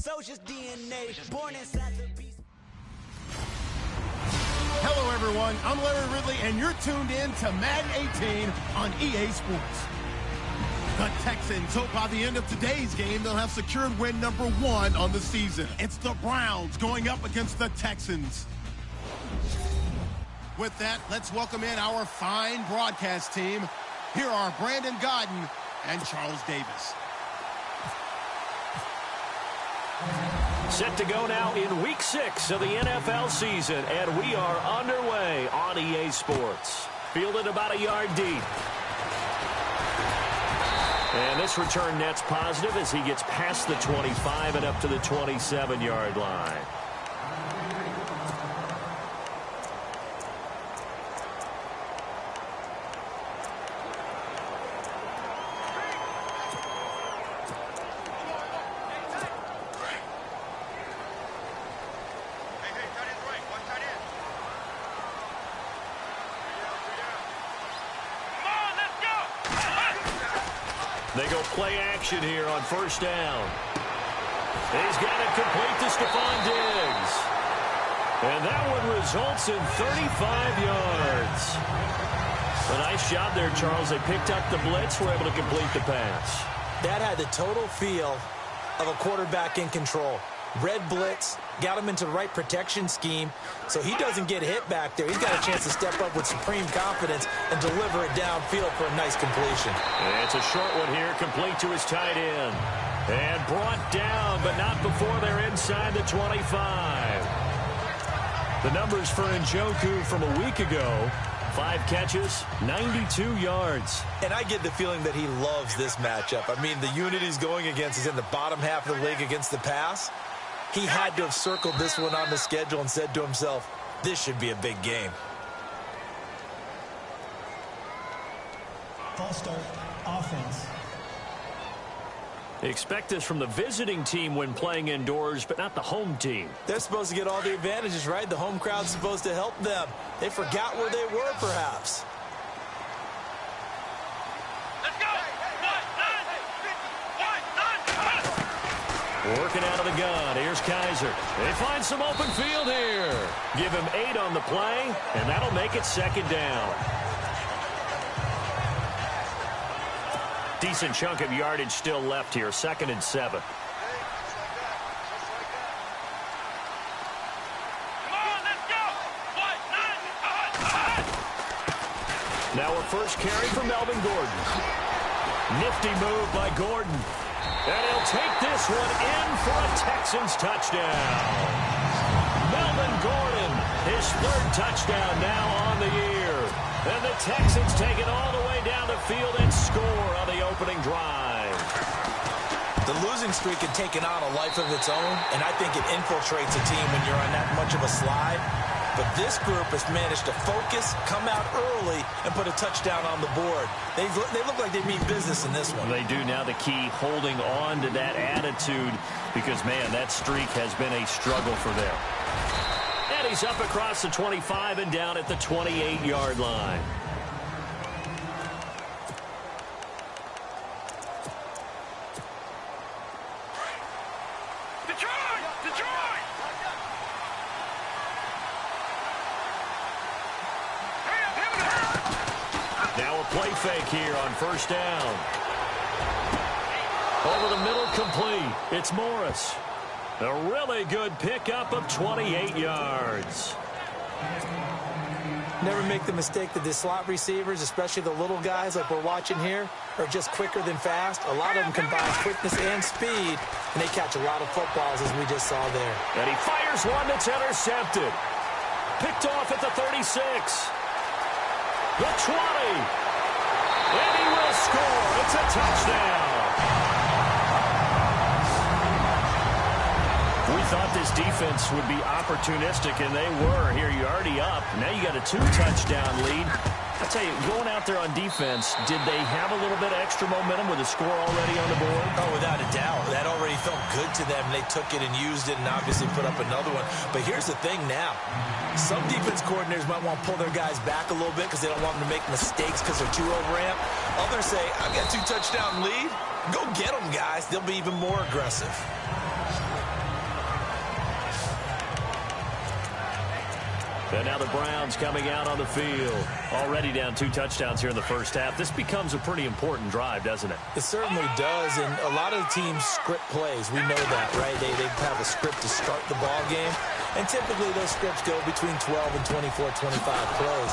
Soldier's DNA, born inside the beast. Hello, everyone. I'm Larry Ridley, and you're tuned in to Madden 18 on EA Sports. The Texans hope by the end of today's game they'll have secured win number 1 on the season. It's the Browns going up against the Texans. With that, let's welcome in our fine broadcast team. Here are Brandon Godden and Charles Davis. Set to go now in Week 6 of the NFL season, and we are underway on EA Sports. Fielded about a yard deep. And this return net's positive as he gets past the 25 and up to the 27-yard line. They go play action here on first down. He's got it complete to Stephon Diggs. And that one results in 35 yards. A nice job there, Charles. They picked up the blitz, were able to complete the pass. That had the total feel of a quarterback in control. Red blitz, got him into the right protection scheme, so he doesn't get hit back there. He's got a chance to step up with supreme confidence and deliver it downfield for a nice completion. And it's a short one here, complete to his tight end. And brought down, but not before they're inside the 25. The numbers for Njoku from a week ago: 5 catches, 92 yards. And I get the feeling that he loves this matchup. I mean, the unit he's going against is in the bottom half of the league against the pass. He had to have circled this one on the schedule and said to himself, this should be a big game. False start, offense. Expect this from the visiting team when playing indoors, but not the home team. They're supposed to get all the advantages, right? The home crowd's supposed to help them. They forgot where they were, perhaps. Working out of the gun. Here's Kaiser. They find some open field here. Give him 8 on the play, and that'll make it second down. Decent chunk of yardage still left here. 2nd and 7. Now a first carry for Melvin Gordon. Nifty move by Gordon. And he'll take this one in for a Texans touchdown. Melvin Gordon, his 3rd touchdown now on the year. And the Texans take it all the way down the field and score on the opening drive. The losing streak had taken on a life of its own, and I think it infiltrates a team when you're on that much of a slide. But this group has managed to focus, come out early, and put a touchdown on the board. They look like they mean business in this one. They do. Now the key, holding on to that attitude, because, man, that streak has been a struggle for them. And he's up across the 25 and down at the 28-yard line. Play fake here on first down. Over the middle, complete. It's Morris. A really good pickup of 28 yards. Never make the mistake that the slot receivers, especially the little guys like we're watching here, are just quicker than fast. A lot of them combine quickness and speed, and they catch a lot of footballs, as we just saw there. And he fires one that's intercepted. Picked off at the 36. The 20. And he will score. It's a touchdown. We thought this defense would be opportunistic, and they were. Here, you're already up. Now you got a 2-touchdown lead. I'll tell you, going out there on defense, did they have a little bit of extra momentum with a score already on the board? Oh, without a doubt. That already felt good to them. They took it and used it and obviously put up another one. But here's the thing now. Some defense coordinators might want to pull their guys back a little bit because they don't want them to make mistakes because they're too overamped. Others say, I've got a 2-touchdown lead. Go get them, guys. They'll be even more aggressive. And now the Browns coming out on the field. Already down 2 touchdowns here in the first half. This becomes a pretty important drive, doesn't it? It certainly does, and a lot of the teams script plays. We know that, right? They have a script to start the ball game, and typically those scripts go between 12 and 24, 25 plays.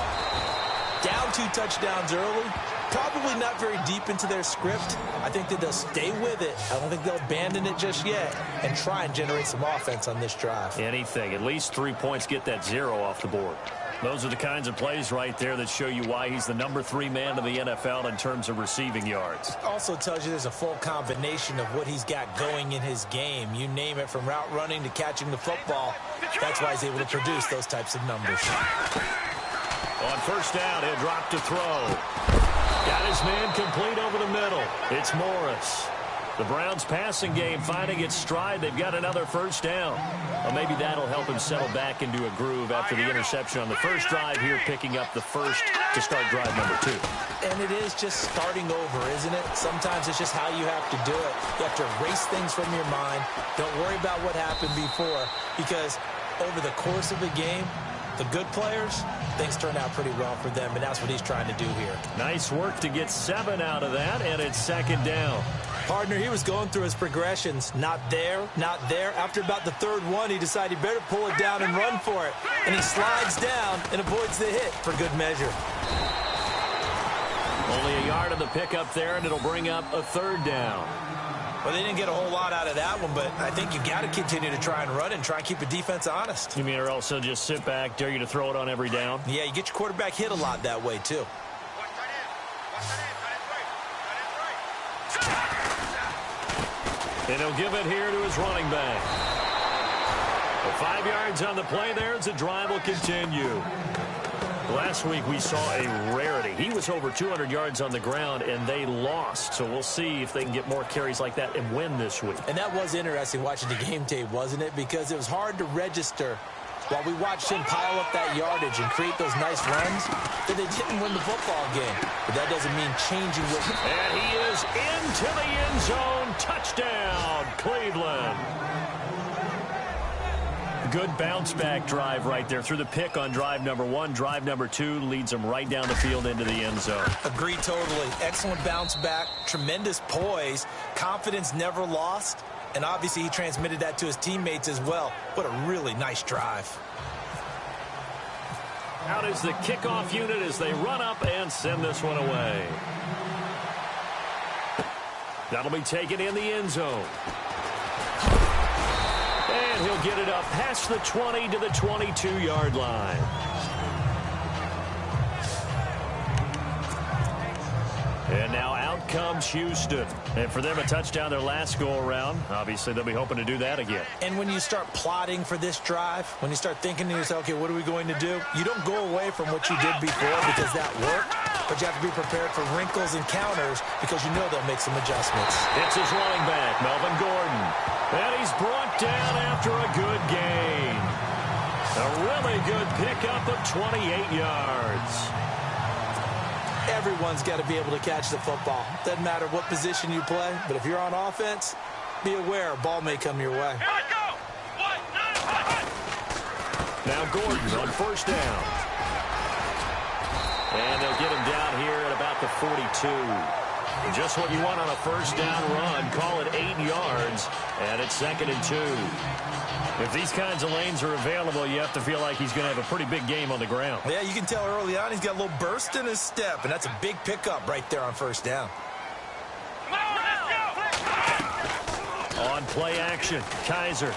Down 2 touchdowns early, probably not very deep into their script. I think that they'll stay with it. I don't think they'll abandon it just yet and try and generate some offense on this drive. Anything. At least 3 points, get that 0 off the board. Those are the kinds of plays right there that show you why he's the number 3 man in the NFL in terms of receiving yards. Also tells you there's a full combination of what he's got going in his game. You name it, from route running to catching the football. That's why he's able to produce those types of numbers. On first down, he'll drop to throw. Got his man complete over the middle. It's Morris. The Browns passing game finding its stride. They've got another first down. Well, maybe that'll help him settle back into a groove after the interception on the first drive here, picking up the first to start drive number 2. And it is just starting over, isn't it? Sometimes it's just how you have to do it. You have to erase things from your mind. Don't worry about what happened before, because over the course of the game, the good players, things turn out pretty well for them, and that's what he's trying to do here. Nice work to get 7 out of that, and it's second down. Partner, he was going through his progressions. Not there, not there. After about the 3rd one, he decided he better pull it down and run for it. And he slides down and avoids the hit for good measure. Only a yard of the pickup there, and it'll bring up a 3rd down. Well, they didn't get a whole lot out of that one, but I think you've got to continue to try and run and try and keep the defense honest. You mean, or also just sit back, dare you to throw it on every down? Yeah, you get your quarterback hit a lot that way, too. And he'll give it here to his running back. 5 yards on the play there as the drive will continue. Last week we saw a rarity. He was over 200 yards on the ground, and they lost. So we'll see if they can get more carries like that and win this week. And that was interesting watching the game tape, wasn't it? Because it was hard to register while we watched him pile up that yardage and create those nice runs that they didn't win the football game. But that doesn't mean changing what... And he is into the end zone. Touchdown, Cleveland. Good bounce-back drive right there through the pick on drive number 1. Drive number 2 leads him right down the field into the end zone. Agreed totally. Excellent bounce-back, tremendous poise, confidence never lost, and obviously he transmitted that to his teammates as well. What a really nice drive. Out is the kickoff unit as they run up and send this one away. That'll be taken in the end zone. And he'll get it up past the 20 to the 22-yard line. And now out comes Houston. And for them, a touchdown their last go-around. Obviously, they'll be hoping to do that again. And when you start plotting for this drive, when you start thinking to yourself, okay, what are we going to do? You don't go away from what you did before because that worked. But you have to be prepared for wrinkles and counters because you know they'll make some adjustments. It's his running back, Melvin Gordon. And he's brought down after a good gain. A really good pickup of 28 yards. Everyone's got to be able to catch the football. Doesn't matter what position you play, but if you're on offense, be aware a ball may come your way. Now Gordon on first down. And they'll get him down here at about the 42. Just what you want on a first down run. Call it 8 yards, and it's 2nd and 2. If these kinds of lanes are available, you have to feel like he's going to have a pretty big game on the ground. Yeah, you can tell early on he's got a little burst in his step, and that's a big pickup right there on first down. On play action, Kaiser.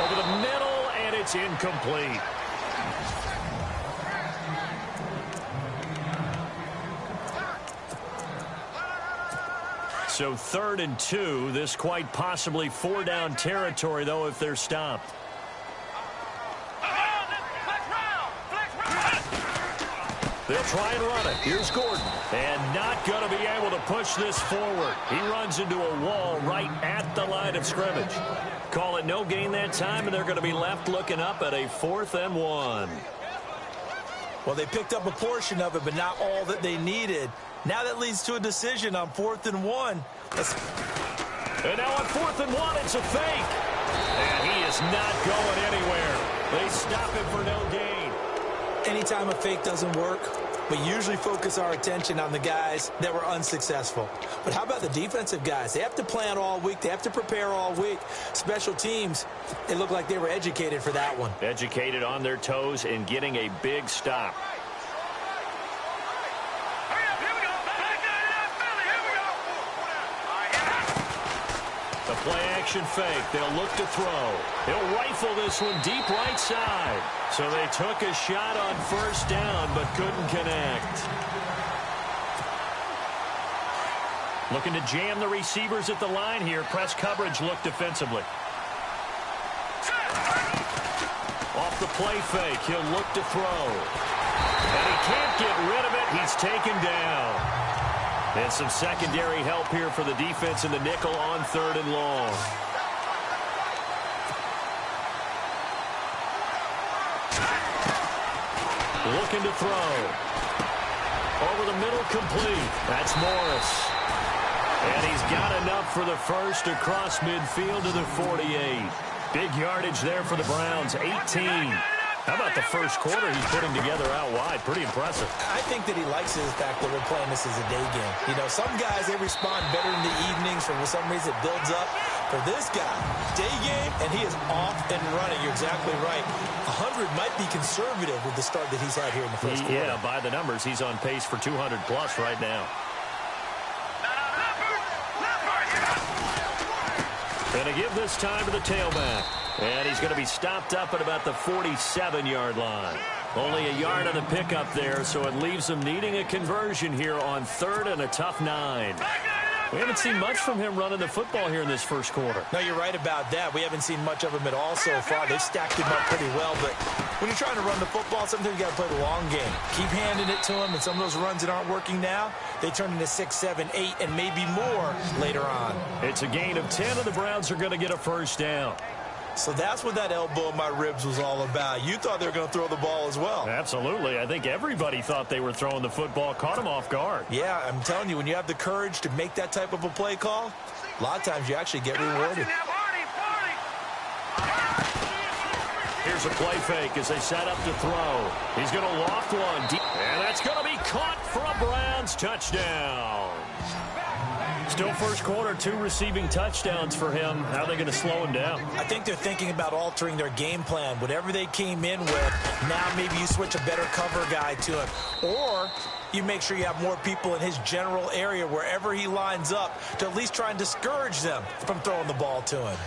Over the middle, and it's incomplete. So 3rd and 2. This quite possibly 4-down territory, though, if they're stopped. They'll try and run it. Here's Gordon. And not going to be able to push this forward. He runs into a wall right at the line of scrimmage. Call it no gain that time, and they're going to be left looking up at a 4th and 1. Well, they picked up a portion of it, but not all that they needed. Now that leads to a decision on 4th and 1. And now on 4th and 1, it's a fake. And he is not going anywhere. They stop him for no gain. Anytime a fake doesn't work, we usually focus our attention on the guys that were unsuccessful. But how about the defensive guys? They have to plan all week. They have to prepare all week. Special teams, it looked like they were educated for that one. Educated on their toes and getting a big stop. The play-action fake. They'll look to throw. He'll rifle this one deep right side. So they took a shot on first down, but couldn't connect. Looking to jam the receivers at the line here. Press coverage look defensively. Off the play fake. He'll look to throw. And he can't get rid of it. He's taken down. And some secondary help here for the defense in the nickel on 3rd and long. Looking to throw. Over the middle, complete. That's Morris. And he's got enough for the first across midfield to the 48. Big yardage there for the Browns, 18. How about the first quarter he's putting together out wide? Pretty impressive. I think that he likes the fact that we're playing this as a day game. You know, some guys, they respond better in the evenings. For some reason, it builds up. For this guy, day game, and he is off and running. You're exactly right. 100 might be conservative with the start that he's had here in the first quarter. Yeah, by the numbers, he's on pace for 200-plus right now. Going to give this time to the tailback. And he's going to be stopped up at about the 47-yard line. Only a yard on the pickup there, so it leaves him needing a conversion here on 3rd and a tough 9. We haven't seen much from him running the football here in this first quarter. No, you're right about that. We haven't seen much of him at all so far. They've stacked him up pretty well, but when you're trying to run the football, sometimes you got to play the long game. Keep handing it to him, and some of those runs that aren't working now, they turn into 6, 7, 8, and maybe more later on. It's a gain of 10, and the Browns are going to get a first down. So that's what that elbow in my ribs was all about. You thought they were going to throw the ball as well. Absolutely. I think everybody thought they were throwing the football, caught him off guard. Yeah, I'm telling you, when you have the courage to make that type of a play call, a lot of times you actually get rewarded. Here's a play fake as they set up to throw. He's going to loft one deep, and that's going to be caught for a Browns touchdown. Still first quarter, 2 receiving touchdowns for him. How are they going to slow him down? I think they're thinking about altering their game plan. Whatever they came in with, now maybe you switch a better cover guy to him. Or you make sure you have more people in his general area wherever he lines up to at least try and discourage them from throwing the ball to him.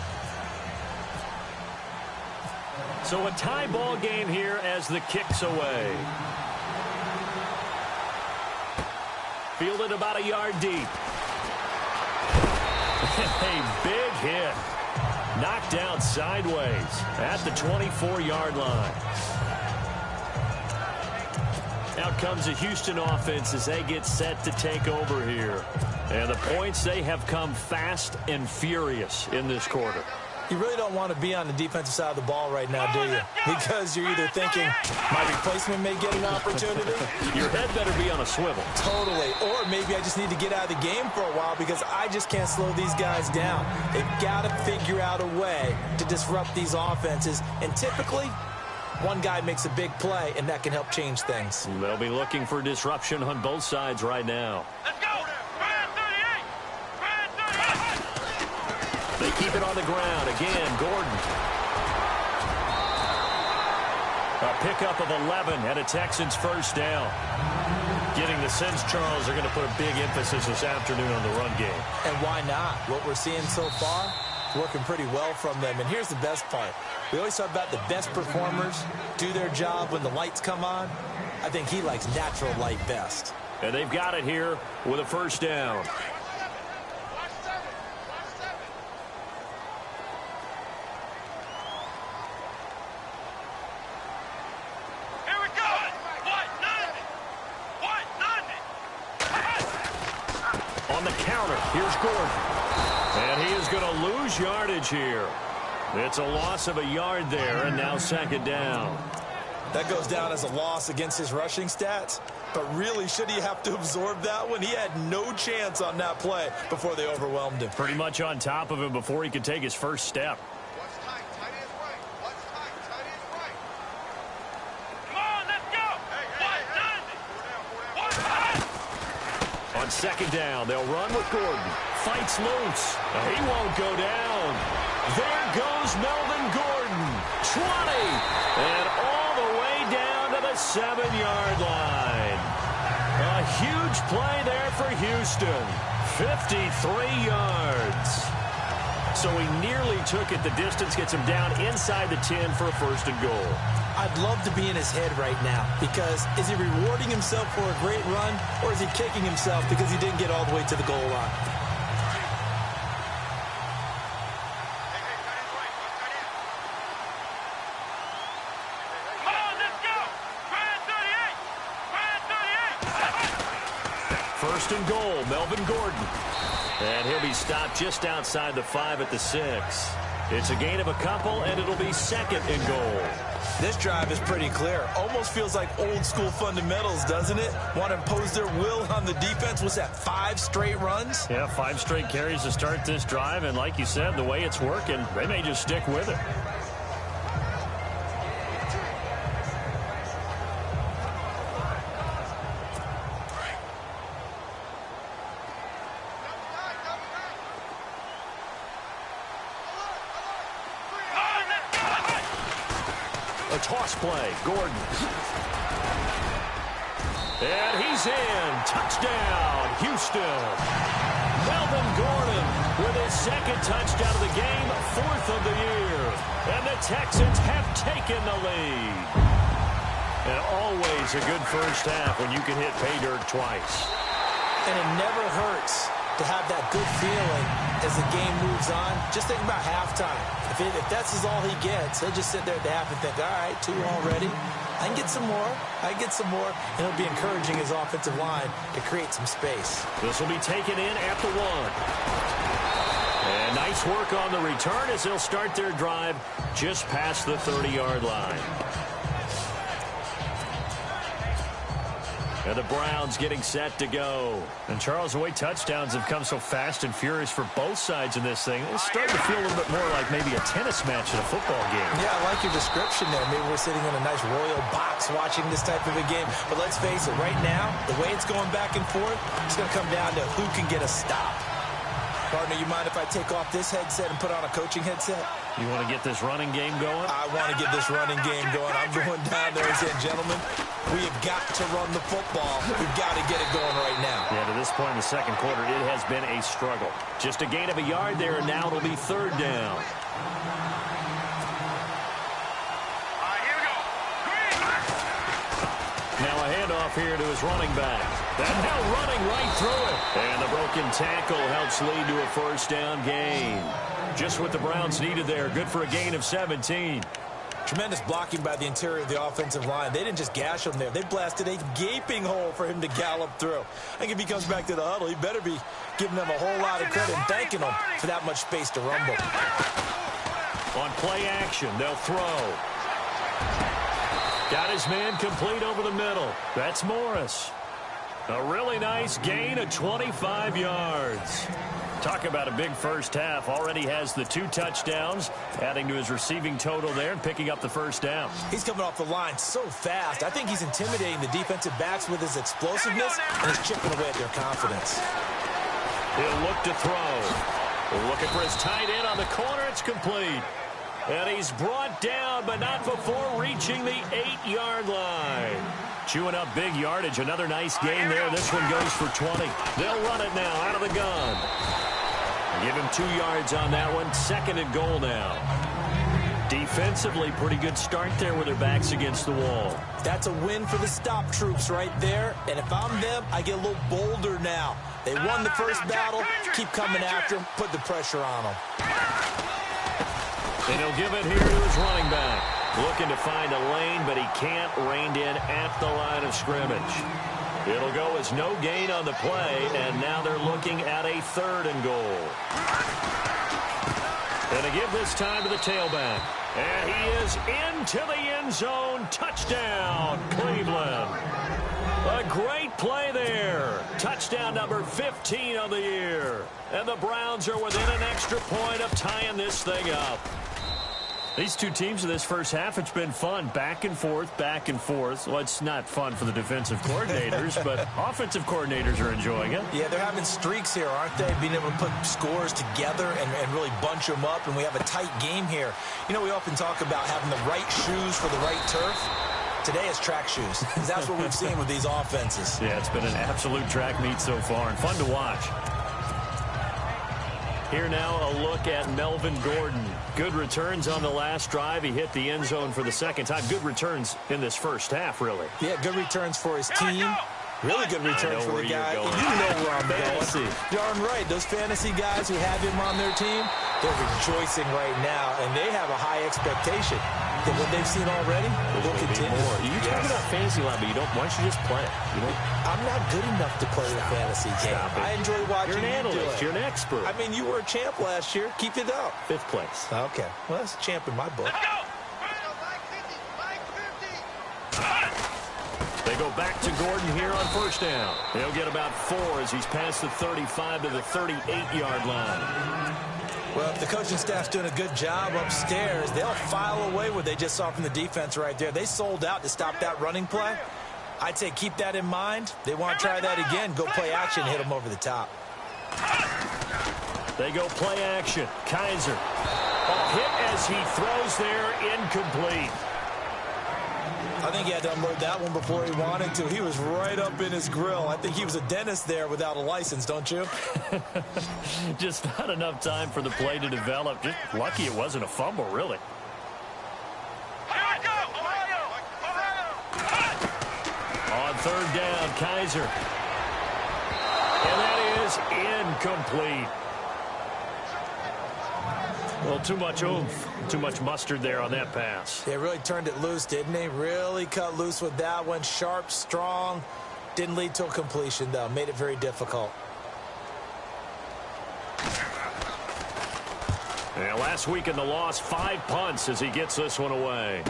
So a tie ball game here as the kick's away. Fielded about a yard deep. A big hit. Knocked down sideways at the 24-yard line. Out comes the Houston offense as they get set to take over here. And the points, they have come fast and furious in this quarter. You really don't want to be on the defensive side of the ball right now, do you? Because you're either thinking, my replacement may get an opportunity. Your head better be on a swivel. Totally. Or maybe I just need to get out of the game for a while because I just can't slow these guys down. They've got to figure out a way to disrupt these offenses. And typically, one guy makes a big play, and that can help change things. They'll be looking for disruption on both sides right now. Let's go! They keep it on the ground. Again, Gordon. A pickup of 11 and a Texans first down. Getting the sense, Charles, they're going to put a big emphasis this afternoon on the run game. And why not? What we're seeing so far, working pretty well from them. And here's the best part. We always talk about the best performers do their job when the lights come on. I think he likes natural light best. And they've got it here with a first down. On the counter, here's Gordon. And he is going to lose yardage here. It's a loss of a yard there, and now second down. That goes down as a loss against his rushing stats. But really, should he have to absorb that one? He had no chance on that play before they overwhelmed him. Pretty much on top of him before he could take his first step. On second down, they'll run with Gordon. Fights loose. He won't go down. There goes Melvin Gordon. 20. And all the way down to the 7-yard line. A huge play there for Houston. 53 yards. So he nearly took it the distance, gets him down inside the 10 for a 1st and goal. I'd love to be in his head right now, because is he rewarding himself for a great run, or is he kicking himself because he didn't get all the way to the goal line? First and goal, Melvin Gordon. And he'll be stopped just outside the 5 at the 6. It's a gain of a couple, and it'll be 2nd and goal. This drive is pretty clear. Almost feels like old school fundamentals, doesn't it? Want to impose their will on the defense. What's that, 5 straight runs? Yeah, 5 straight carries to start this drive, and like you said, the way it's working, they may just stick with it. A toss play, Gordon. And he's in. Touchdown, Houston. Melvin Gordon with his 2nd touchdown of the game, 4th of the year. And the Texans have taken the lead. And always a good first half when you can hit pay dirt twice. And it never hurts to have that good feeling as the game moves on. Just think about halftime. If that's all he gets, he'll just sit there at the half and think, all right, 2 already. I can get some more. I can get some more. And he'll be encouraging his offensive line to create some space. This will be taken in at the 1. And nice work on the return as they'll start their drive just past the 30-yard line. And the Browns getting set to go. And, Charles, the way touchdowns have come so fast and furious for both sides in this thing, it's starting to feel a little bit more like maybe a tennis match in a football game. Yeah, I like your description there. Maybe we're sitting in a nice royal box watching this type of a game. But let's face it, right now, the way it's going back and forth, it's going to come down to who can get a stop. Partner, you mind if I take off this headset and put on a coaching headset? You want to get this running game going? I want to get this running game going. I'm going down there and saying, gentlemen, we have got to run the football. We've got to get it going right now. Yeah, to this point in the 2nd quarter, it has been a struggle. Just a gain of a yard there, and now it'll be 3rd down. Now a handoff here to his running back. And now running right through it. And the broken tackle helps lead to a 1st down gain. Just what the Browns needed there. Good for a gain of 17. Tremendous blocking by the interior of the offensive line. They didn't just gash him there. They blasted a gaping hole for him to gallop through. I think if he comes back to the huddle, he better be giving them a whole lot of credit and thanking them for that much space to rumble. On play action, they'll throw. Got his man complete over the middle. That's Morris. A really nice gain of 25 yards. Talk about a big first half. Already has the 2 touchdowns, adding to his receiving total there and picking up the 1st down. He's coming off the line so fast. I think he's intimidating the defensive backs with his explosiveness and he's chipping away at their confidence. He'll look to throw. Looking for his tight end on the corner. It's complete. And he's brought down, but not before reaching the 8-yard line. Chewing up big yardage. Another nice gain there. This one goes for 20. They'll run it now out of the gun. Give him 2 yards on that one. 2nd and goal now. Defensively, pretty good start there with their backs against the wall. That's a win for the stop troops right there. And if I'm them, I get a little bolder now. They won the first battle. Keep coming after them. Put the pressure on them. And he'll give it here to his running back. Looking to find a lane, but he can't. Reined in at the line of scrimmage. It'll go as no gain on the play, and now they're looking at a 3rd and goal. And to give this time to the tailback. And he is into the end zone. Touchdown, Cleveland. A great play there. Touchdown number 15 of the year. And the Browns are within an extra point of tying this thing up. These two teams in this first half, it's been fun. Back and forth, back and forth. Well, it's not fun for the defensive coordinators, but offensive coordinators are enjoying it. Yeah, they're having streaks here, aren't they? Being able to put scores together and really bunch them up, and we have a tight game here. You know, we often talk about having the right shoes for the right turf. Today is track shoes. That's what we've seen with these offenses. Yeah, it's been an absolute track meet so far and fun to watch. Here now, a look at Melvin Gordon. Good returns on the last drive. He hit the end zone for the second time. Good returns in this first half, really. Yeah, good returns for his team. Really good returns for the guy. You know where I'm going. Darn right. Those fantasy guys who have him on their team, they're rejoicing right now, and they have a high expectation that what they've seen already will continue. More. You talk about fantasy a lot, but you don't. Why don't you just play it? You know? I'm not good enough to play the fantasy game. I enjoy watching you. You're an analyst. Do it. You're an expert. I mean, you were a champ last year. Keep it up. 5th place. Okay. Well, that's a champ in my book. Let's go. They go back to Gordon here on first down. He'll get about 4 as he's past the 35 to the 38-yard line. Well, if the coaching staff's doing a good job upstairs, they'll file away what they just saw from the defense right there. They sold out to stop that running play. I'd say keep that in mind. They want to try that again. Go play action, hit them over the top. They go play action. Kaiser. Hit as he throws there, incomplete. I think he had to unload that one before he wanted to. He was right up in his grill. I think he was a dentist there without a license, don't you? Just not enough time for the play to develop. Just lucky it wasn't a fumble, really. On third down, Kaiser. And that is incomplete. Well, too much oomph, too much mustard there on that pass. They really turned it loose, didn't they? Really cut loose with that one. Sharp, strong. Didn't lead to a completion, though. Made it very difficult. And last week in the loss, 5 punts as he gets this one away.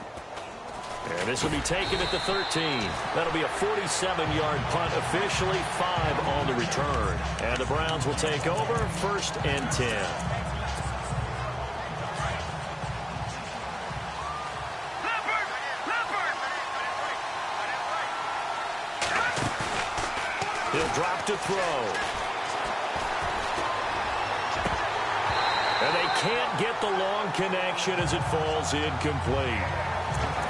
And this will be taken at the 13. That'll be a 47-yard punt, officially 5 on the return. And the Browns will take over, 1st and 10. He'll drop to throw. And they can't get the long connection as it falls incomplete.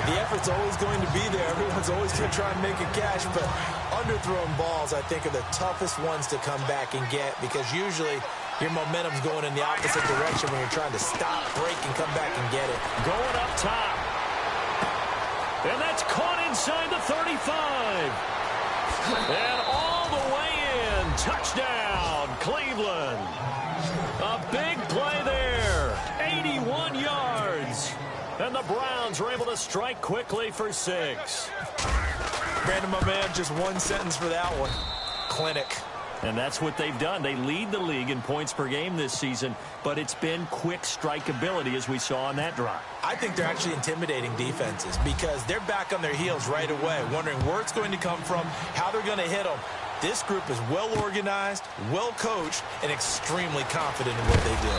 The effort's always going to be there. Everyone's always going to try and make a catch, but underthrown balls, I think, are the toughest ones to come back and get because usually your momentum's going in the opposite direction when you're trying to stop, break, and come back and get it. Going up top. And that's caught inside the 35. And all the way in. Touchdown, Cleveland. A big play there. 81 yards. And the Browns are able to strike quickly for 6. Brandon, my man, just one sentence for that one. Clinic. And that's what they've done. They lead the league in points per game this season, but it's been quick strikeability as we saw on that drive. I think they're actually intimidating defenses because they're back on their heels right away, wondering where it's going to come from, how they're going to hit them. This group is well organized, well coached, and extremely confident in what they do.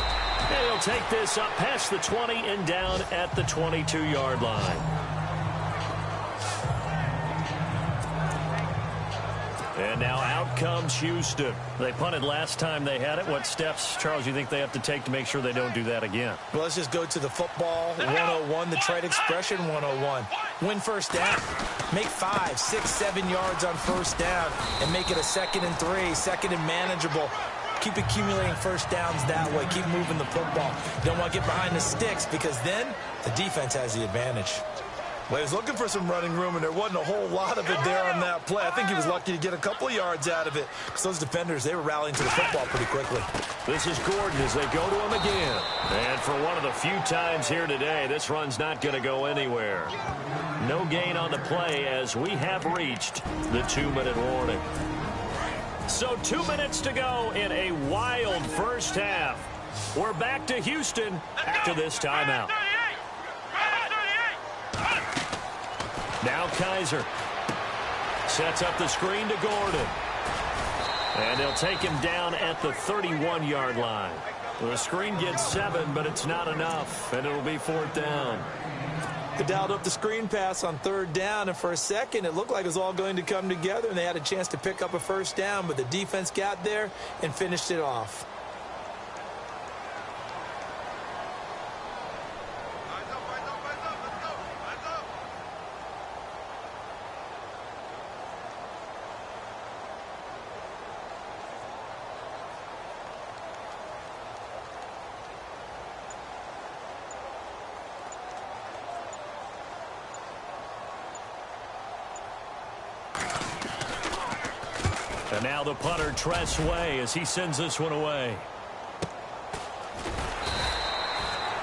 And he'll take this up past the 20 and down at the 22-yard line. And now out comes Houston. They punted last time they had it. What steps, Charles, you think they have to take to make sure they don't do that again? Well, let's just go to the football 101, the trade expression 101. Win first down. Make 5, 6, 7 yards on first down and make it a 2nd and 3, 2nd and manageable. Keep accumulating first downs that way. Keep moving the football. You don't want to get behind the sticks because then the defense has the advantage. Well, he was looking for some running room, and there wasn't a whole lot of it there on that play. I think he was lucky to get a couple of yards out of it because those defenders, they were rallying to the football pretty quickly. This is Gordon as they go to him again. And for one of the few times here today, this run's not going to go anywhere. No gain on the play as we have reached the 2-minute warning. So 2 minutes to go in a wild first half. We're back to Houston after this timeout. Now Kaiser sets up the screen to Gordon. And they'll take him down at the 31-yard line. Well, the screen gets 7, but it's not enough, and it'll be 4th down. They dialed up the screen pass on 3rd down, and for a second it looked like it was all going to come together, and they had a chance to pick up a 1st down, but the defense got there and finished it off. And now the punter, Tress Way, as he sends this one away.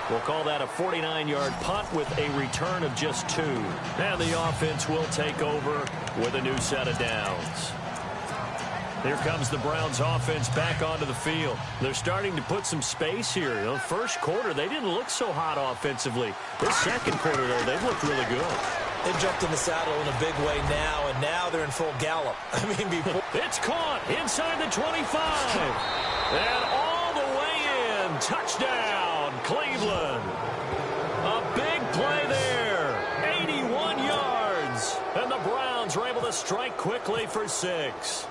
We'll call that a 49-yard punt with a return of just 2. And the offense will take over with a new set of downs. Here comes the Browns offense back onto the field. They're starting to put some space here. You know, first quarter, they didn't look so hot offensively. This second quarter, though, they've looked really good. They jumped in the saddle in a big way now, and now they're in full gallop. I mean, before... It's caught inside the 25. And all the way in. Touchdown, Cleveland. A big play there. 81 yards. And the Browns are able to strike quickly for 6.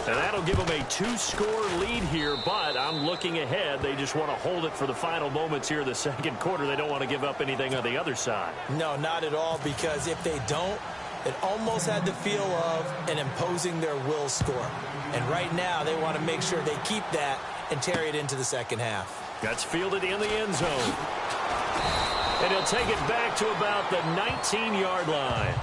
And that'll give them a 2-score lead here, but I'm looking ahead. They just want to hold it for the final moments here in the second quarter. They don't want to give up anything on the other side. No, not at all, because if they don't, it almost had the feel of an imposing their will score. And right now, they want to make sure they keep that and carry it into the second half. That's fielded in the end zone. And he'll take it back to about the 19-yard line.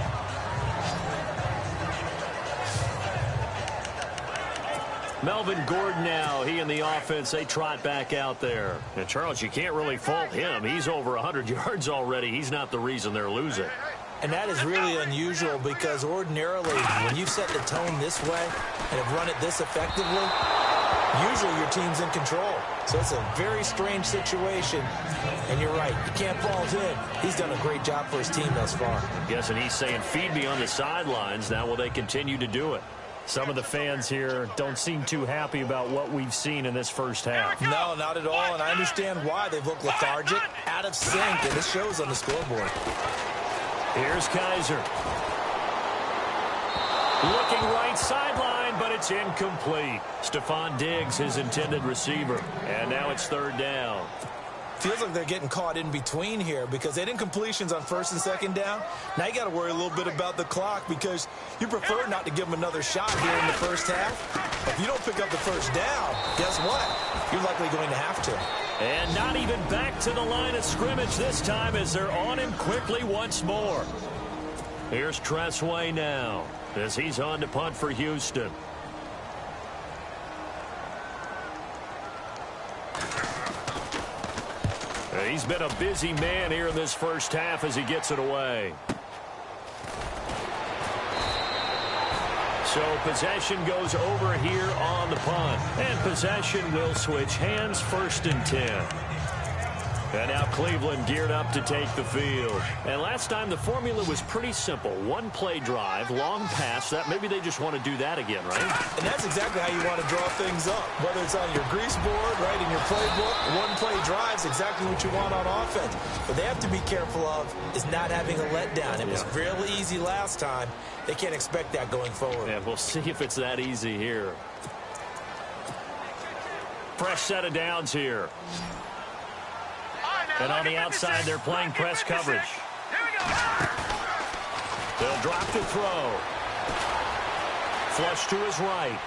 Melvin Gordon now, he and the offense, they trot back out there. And, Charles, you can't really fault him. He's over 100 yards already. He's not the reason they're losing. And that is really unusual because ordinarily, when you set the tone this way and have run it this effectively, usually your team's in control. So it's a very strange situation. And you're right, you can't fault him. He's done a great job for his team thus far. I'm guessing he's saying, feed me on the sidelines. Now will they continue to do it? Some of the fans here don't seem too happy about what we've seen in this first half. No, not at all, and I understand why. They've looked lethargic, out of sync, and this shows on the scoreboard. Here's Kaiser. Looking right sideline, but it's incomplete. Stephon Diggs, his intended receiver. And now it's 3rd down. Feels like they're getting caught in between here because they didn't completions on 1st and 2nd down. Now you got to worry a little bit about the clock because you prefer not to give them another shot here in the first half. If you don't pick up the 1st down, guess what? You're likely going to have to. And not even back to the line of scrimmage this time as they're on him quickly once more. Here's Tress Way now as he's on to punt for Houston. He's been a busy man here in this first half as he gets it away. So possession goes over here on the punt. And possession will switch hands, 1st and 10. And now Cleveland geared up to take the field. And last time the formula was pretty simple. 1-play drive, long pass. That maybe they just want to do that again, right? And that's exactly how you want to draw things up. Whether it's on your grease board, right, in your playbook, 1-play drive is exactly what you want on offense. What they have to be careful of is not having a letdown. It was real easy last time. They can't expect that going forward. Yeah, we'll see if it's that easy here. Fresh set of downs here. And on the outside, they're playing press coverage. They'll drop the throw. Flush to his right.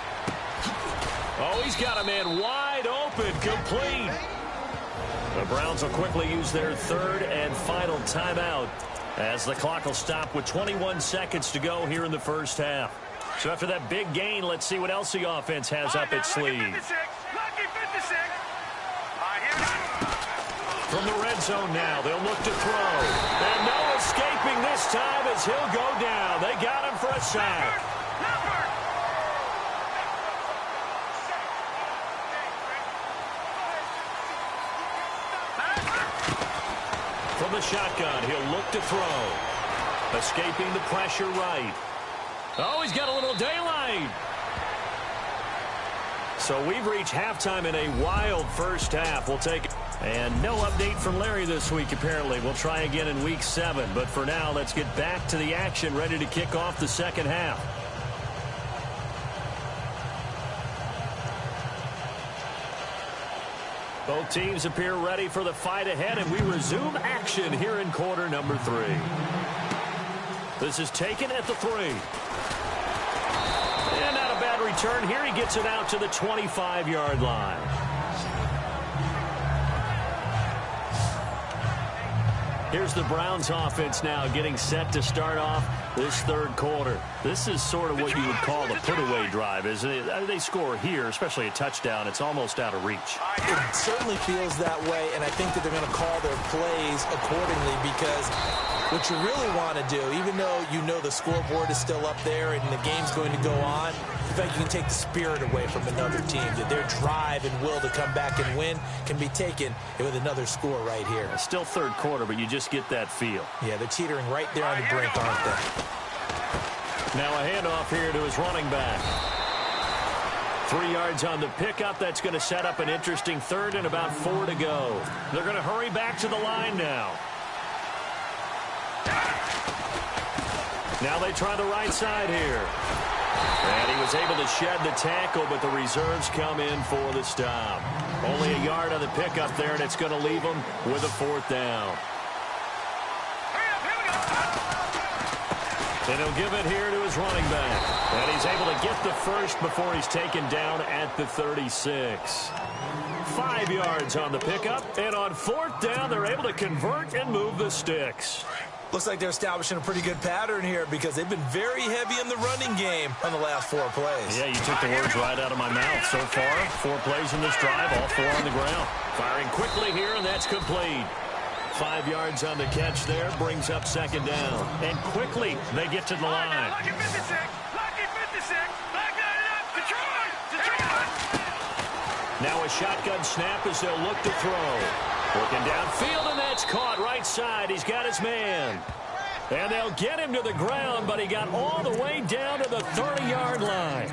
Oh, he's got a man wide open, complete. The Browns will quickly use their 3rd and final timeout as the clock will stop with 21 seconds to go here in the first half. So after that big gain, let's see what else the offense has up its sleeve. From the red zone now, they'll look to throw. And no escaping this time as he'll go down. They got him for a sack. From the shotgun, he'll look to throw. Escaping the pressure right. Oh, he's got a little daylight. So we've reached halftime in a wild first half. We'll take it. And no update from Larry this week, apparently. We'll try again in Week 7. But for now, let's get back to the action, ready to kick off the second half. Both teams appear ready for the fight ahead, and we resume action here in quarter number 3. This is taken at the 3. And not a bad return here. He gets it out to the 25-yard line. Here's the Browns offense now getting set to start off this third quarter. This is sort of what you would call a put-away drive, isn't it? They score here, especially a touchdown. It's almost out of reach. It certainly feels that way, and I think that they're going to call their plays accordingly because what you really want to do, even though you know the scoreboard is still up there and the game's going to go on, in fact, you can take the spirit away from another team. That their drive and will to come back and win can be taken with another score right here. Still third quarter, but you just get that feel. Yeah, they're teetering right there on the brink, aren't they? Now a handoff here to his running back. 3 yards on the pickup. That's going to set up an interesting third and about 4 to go. They're going to hurry back to the line now. Now they try the right side here. And he was able to shed the tackle, but the reserves come in for the stop. Only a yard on the pickup there, and it's going to leave him with a 4th down. And he'll give it here to his running back. And he's able to get the first before he's taken down at the 36. 5 yards on the pickup, and on 4th down, they're able to convert and move the sticks. Looks like they're establishing a pretty good pattern here because they've been very heavy in the running game on the last 4 plays. Yeah, you took the words right out of my mouth. So far, 4 plays in this drive, all 4 on the ground. Firing quickly here, and that's complete. 5 yards on the catch there, brings up 2nd down. And quickly, they get to the line. Now a shotgun snap as they'll look to throw. Looking downfield, and that's caught right side. He's got his man. And they'll get him to the ground, but he got all the way down to the 30-yard line.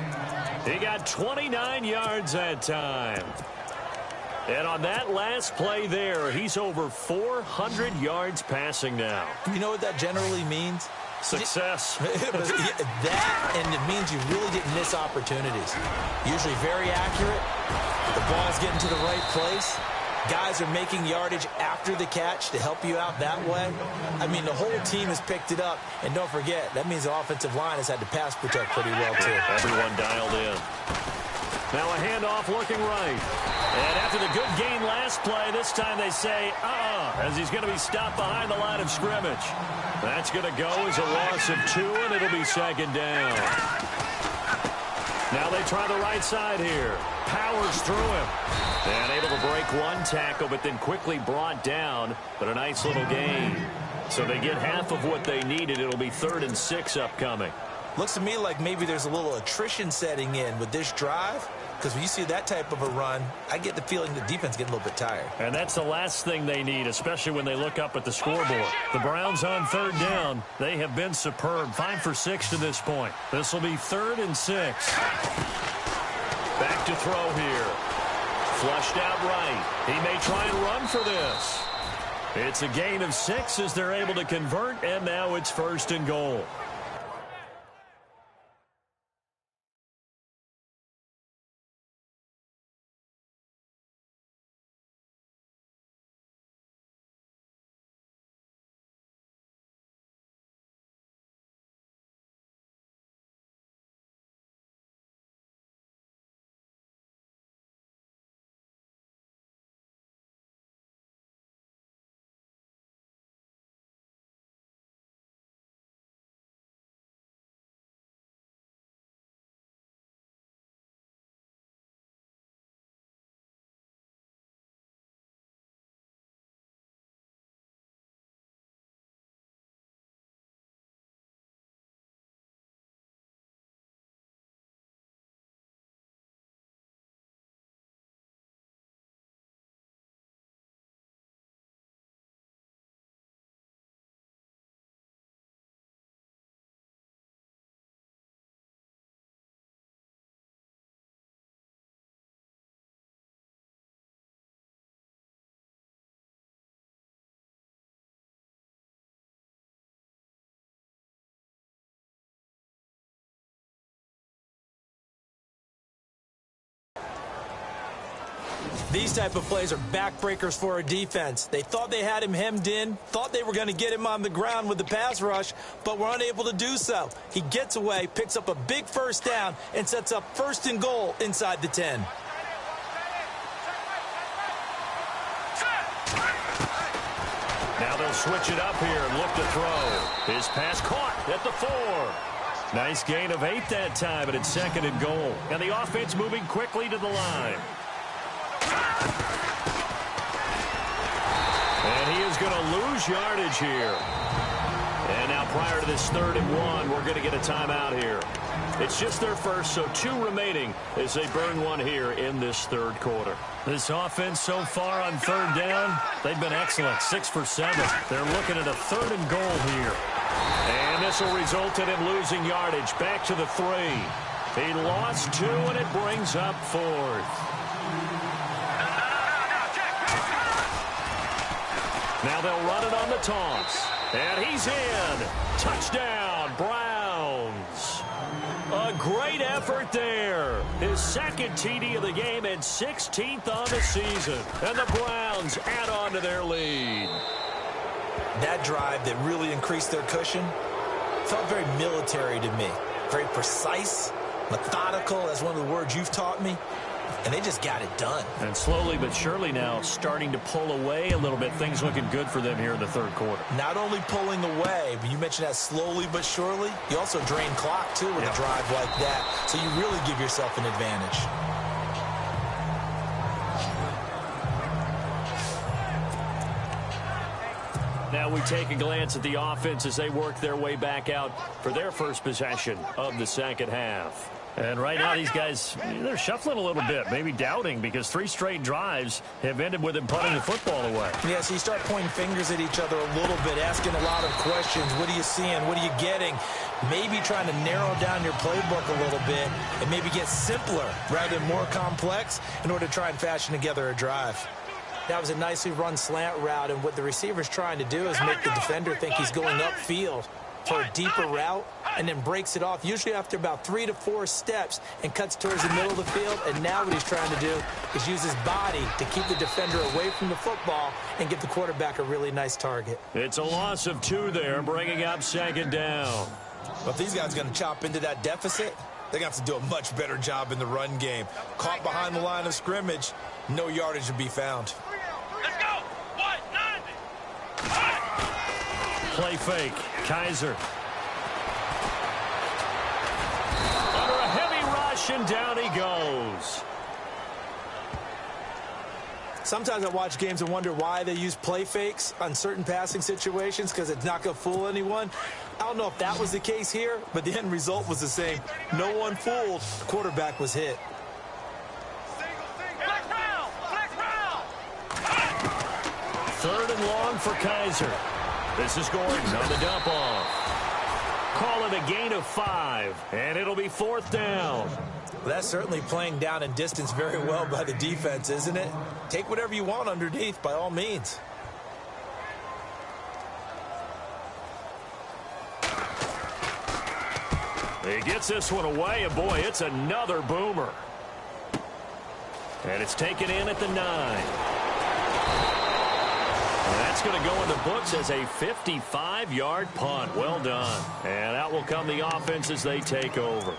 He got 29 yards that time. And on that last play there, he's over 400 yards passing now. You know what that generally means? Success. That, and it means you really didn't miss opportunities. Usually very accurate. The ball's getting to the right place. Guys are making yardage after the catch to help you out that way. I mean, the whole team has picked it up. And don't forget, that means the offensive line has had to pass protect pretty well, too. Everyone dialed in. Now a handoff looking right. And after the good gain last play, this time they say, as he's going to be stopped behind the line of scrimmage. That's going to go as a loss of 2, and it'll be 2nd down. Now they try the right side here. Powers through him. And able to break 1 tackle, but then quickly brought down. But a nice little gain. So they get half of what they needed. It'll be 3rd and 6 upcoming. Looks to me like maybe there's a little attrition setting in with this drive. Because when you see that type of a run, I get the feeling the defense getting a little bit tired. And that's the last thing they need, especially when they look up at the scoreboard. The Browns on 3rd down. They have been superb. 5 for 6 to this point. This will be 3rd and 6. Back to throw here. Flushed out right. He may try and run for this. It's a gain of 6 as they're able to convert, and now it's 1st and goal. These type of plays are backbreakers for a defense. They thought they had him hemmed in, thought they were going to get him on the ground with the pass rush, but were unable to do so. He gets away, picks up a big first down, and sets up 1st and goal inside the 10. Now they'll switch it up here and look to throw. His pass caught at the 4. Nice gain of 8 that time, and it's 2nd and goal. And the offense moving quickly to the line. And he is going to lose yardage here. And now prior to this 3rd and 1, we're going to get a timeout here. It's just their first, so 2 remaining as they burn one here in this 3rd quarter. This offense so far on 3rd down, they've been excellent, 6 for 7. They're looking at a 3rd and goal here. And this will result in him losing yardage back to the 3. He lost 2, and it brings up 4th. Now they'll run it on the toss. And he's in. Touchdown, Browns. A great effort there. His 2nd TD of the game and 16th on the season. And the Browns add on to their lead. That drive that really increased their cushion felt very military to me. Very precise, methodical, as one of the words you've taught me. And they just got it done. And slowly but surely now starting to pull away a little bit. Things looking good for them here in the 3rd quarter. Not only pulling away, but you mentioned that slowly but surely. You also drain clock, too, with a drive like that. So you really give yourself an advantage. Now we take a glance at the offense as they work their way back out for their first possession of the 2nd half. And right now these guys, they're shuffling a little bit, maybe doubting, because 3 straight drives have ended with them punting the football away. Yeah, so you start pointing fingers at each other a little bit, asking a lot of questions. What are you seeing? What are you getting? Maybe trying to narrow down your playbook a little bit and maybe get simpler rather than more complex in order to try and fashion together a drive. That was a nicely run slant route, and what the receiver's trying to do is make the defender think he's going upfield for a deeper route, and then breaks it off, usually after about 3 to 4 steps, and cuts towards the middle of the field. And now what he's trying to do is use his body to keep the defender away from the football and give the quarterback a really nice target. It's a loss of 2 there, bringing up 2nd down. Well, if these guys are going to chop into that deficit, they're going to have to do a much better job in the run game. Caught behind the line of scrimmage, no yardage to be found. Let's go! 1-9! Play fake. Kaiser. Under a heavy rush, and down he goes. Sometimes I watch games and wonder why they use play fakes on certain passing situations, because it's not going to fool anyone. I don't know if that was the case here, but the end result was the same. No one fooled. The quarterback was hit. Third and long for Kaiser. This is Gordon on the dump off. Call it a gain of 5, and it'll be 4th down. Well, that's certainly playing down in distance very well by the defense, isn't it? Take whatever you want underneath, by all means. He gets this one away, and boy, it's another boomer. And it's taken in at the 9. And that's going to go in the books as a 55-yard punt. Well done. And out will come the offense as they take over.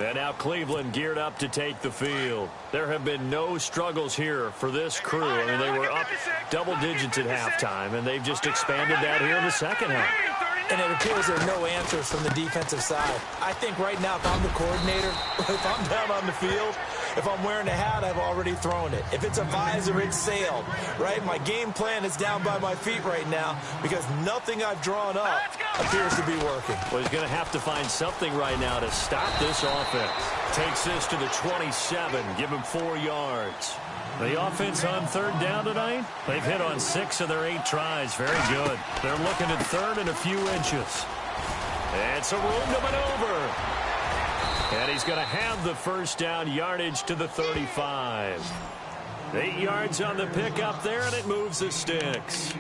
And now Cleveland geared up to take the field. There have been no struggles here for this crew. I mean, they were up double digits at halftime, and they've just expanded that here in the 2nd half. And it appears there are no answers from the defensive side. I think right now, if I'm the coordinator, if I'm down on the field, if I'm wearing a hat, I've already thrown it. If it's a visor, it's sailed, right? My game plan is down by my feet right now because nothing I've drawn up appears to be working. Well, he's going to have to find something right now to stop this offense. Takes this to the 27, give him 4 yards. The offense on 3rd down tonight, they've hit on 6 of their 8 tries. Very good. They're looking at 3rd and a few inches. It's a room to maneuver. And he's going to have the first down, yardage to the 35. 8 yards on the pickup there, and it moves the sticks.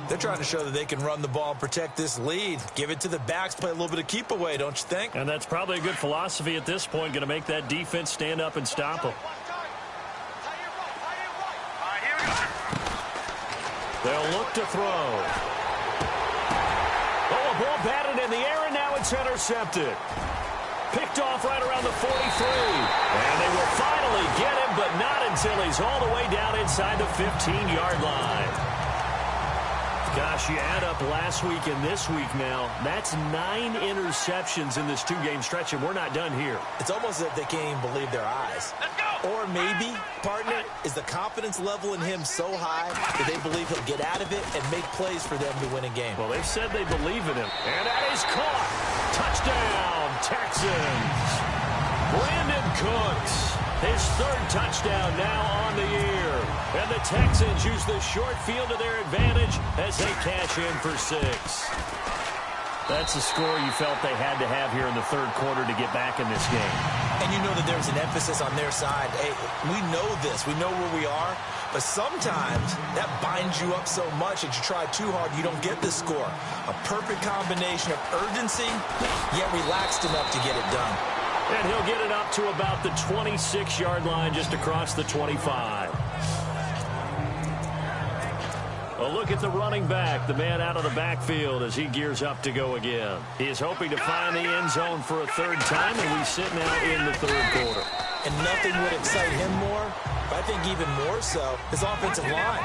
They're trying to show that they can run the ball and protect this lead. Give it to the backs, play a little bit of keep away, don't you think? And that's probably a good philosophy at this point, going to make that defense stand up and stop them. They'll look to throw. Oh, a ball batted in the air, and now it's intercepted. Picked off right around the 43. And they will finally get him, but not until he's all the way down inside the 15-yard line. Gosh, you add up last week and this week now. That's 9 interceptions in this 2-game stretch, and we're not done here. It's almost as if they can't even believe their eyes. Or maybe, partner, is the confidence level in him so high that they believe he'll get out of it and make plays for them to win a game. Well, they've said they believe in him. And that is caught. Touchdown, Texans. Brandon Cooks, his 3rd touchdown now on the year. And the Texans use the short field to their advantage as they cash in for 6. That's the score you felt they had to have here in the 3rd quarter to get back in this game. And you know that there's an emphasis on their side. Hey, we know this. We know where we are. But sometimes that binds you up so much that you try too hard, you don't get the score. A perfect combination of urgency, yet relaxed enough to get it done. And he'll get it up to about the 26-yard line just across the 25. A look at the running back, the man out of the backfield as he gears up to go again. He is hoping to find the end zone for a 3rd time, and we sit now in the 3rd quarter. And nothing would excite him more, but I think even more so, his offensive line.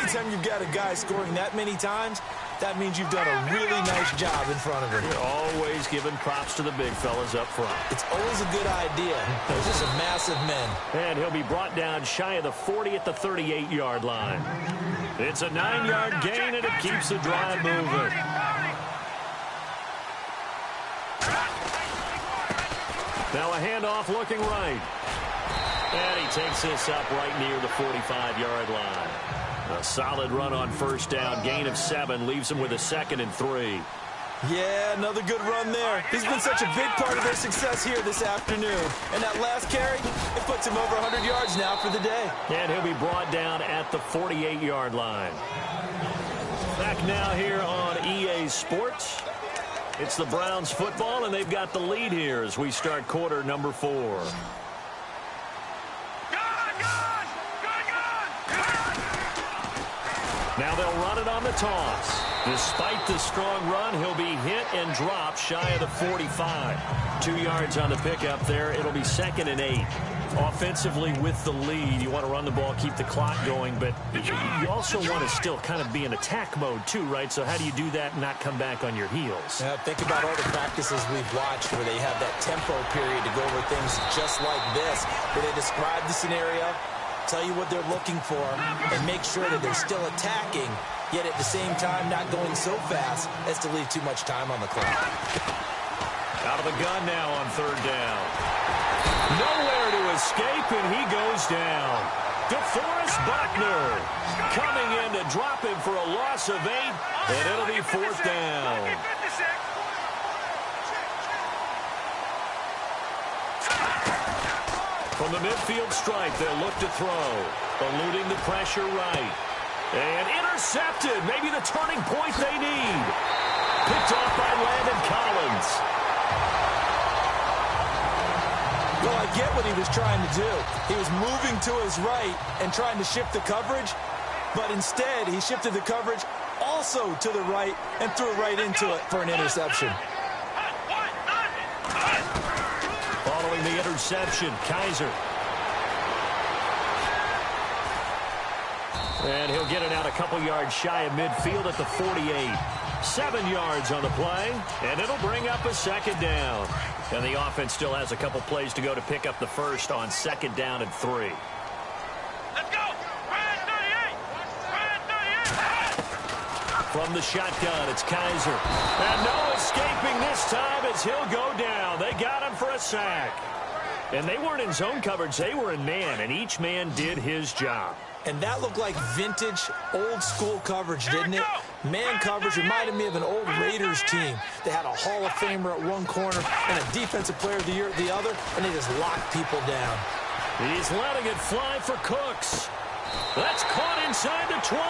Anytime you've got a guy scoring that many times, that means you've done a really nice job in front of him. You're always giving props to the big fellas up front. It's always a good idea. Those are some massive men. And he'll be brought down shy of the 40 at the 38-yard line. It's a 9-yard gain, and it keeps the drive moving. Now a handoff looking right. And he takes this up right near the 45-yard line. A solid run on 1st down. Gain of 7 leaves him with a 2nd and 3. Yeah, another good run there. He's been such a big part of their success here this afternoon. And that last carry, it puts him over 100 yards now for the day. And he'll be brought down at the 48-yard line. Back now here on EA Sports. It's the Browns football, and they've got the lead here as we start quarter number 4. Now they'll run it on the toss. Despite the strong run, he'll be hit and dropped shy of the 45. 2 yards on the pickup there. It'll be 2nd and 8. Offensively with the lead, you want to run the ball, keep the clock going, but you also want to still kind of be in attack mode too, right? So how do you do that and not come back on your heels? Yeah, think about all the practices we've watched where they have that tempo period to go over things just like this, where they describe the scenario, tell you what they're looking for, and make sure that they're still attacking, yet at the same time not going so fast as to leave too much time on the clock. Out of the gun now on 3rd down. Nowhere to escape, and he goes down. DeForest Buckner coming in to drop him for a loss of 8, and it'll be 4th down. From the midfield stripe, they'll look to throw. Eluding the pressure right. And intercepted. Maybe the turning point they need. Picked off by Landon Collins. Well, I get what he was trying to do. He was moving to his right and trying to shift the coverage, but instead he shifted the coverage also to the right and threw right into it for an interception. Following the interception, Kaiser. And he'll get it out a couple yards shy of midfield at the 48. 7 yards on the play, and it'll bring up a 2nd down. And the offense still has a couple plays to go to pick up the first on 2nd down and 3. Let's go! Red 38! Red 38! From the shotgun, it's Kaiser. And no escaping this time as he'll go down. They got him for a sack. And they weren't in zone coverage. They were in man, and each man did his job. And that looked like vintage, old-school coverage, didn't it? Man coverage reminded me of an old Raiders team. They had a Hall of Famer at one corner and a Defensive Player of the Year at the other, and they just locked people down. He's letting it fly for Cooks. That's caught inside the 20.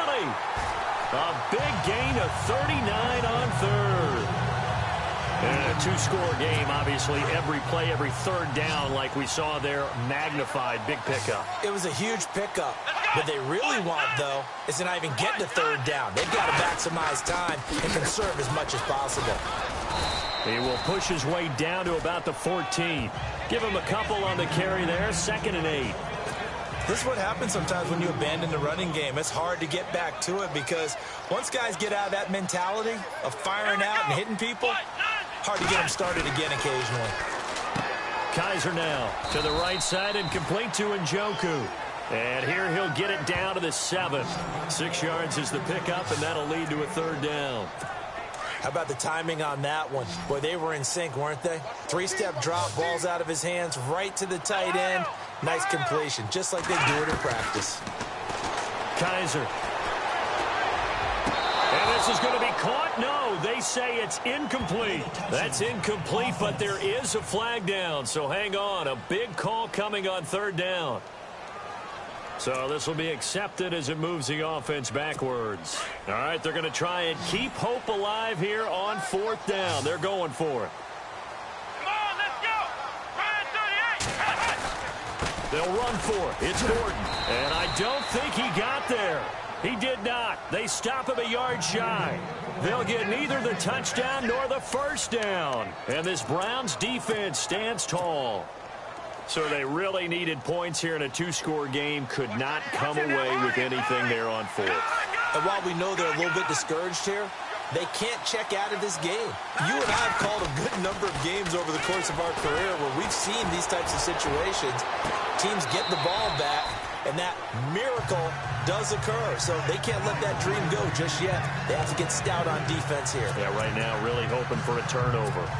A big gain of 39 on 3rd. And a two-score game, obviously, every play, every third down, like we saw there, magnified, big pickup. It was a huge pickup. What they really want, though, is to not even get to third down. They've got to maximize time and conserve as much as possible. He will push his way down to about the 14. Give him a couple on the carry there, 2nd and 8. This is what happens sometimes when you abandon the running game. It's hard to get back to it because once guys get out of that mentality of firing out and hitting people, hard to get them started again occasionally. Kaiser now to the right side and complete to Njoku. And here he'll get it down to the 7. 6 yards is the pickup, and that'll lead to a third down. How about the timing on that one? Boy, they were in sync, weren't they? 3-step drop, balls out of his hands, right to the tight end. Nice completion, just like they do it in practice. Kaiser. And this is going to be caught? No, they say it's incomplete. That's incomplete, but there is a flag down, so hang on. A big call coming on third down. So this will be accepted as it moves the offense backwards. All right, they're going to try and keep hope alive here on 4th down. They're going for it. Come on, let's go. Ryan 38. They'll run for it. It's Gordon. And I don't think he got there. He did not. They stop him a yard shy. They'll get neither the touchdown nor the first down. And this Browns defense stands tall. So they really needed points here in a 2-score game. Could not come away with anything there on 4th. And while we know they're a little bit discouraged here, they can't check out of this game. You and I have called a good number of games over the course of our career where we've seen these types of situations. Teams get the ball back, and that miracle does occur. So they can't let that dream go just yet. They have to get stout on defense here. Yeah, right now really hoping for a turnover.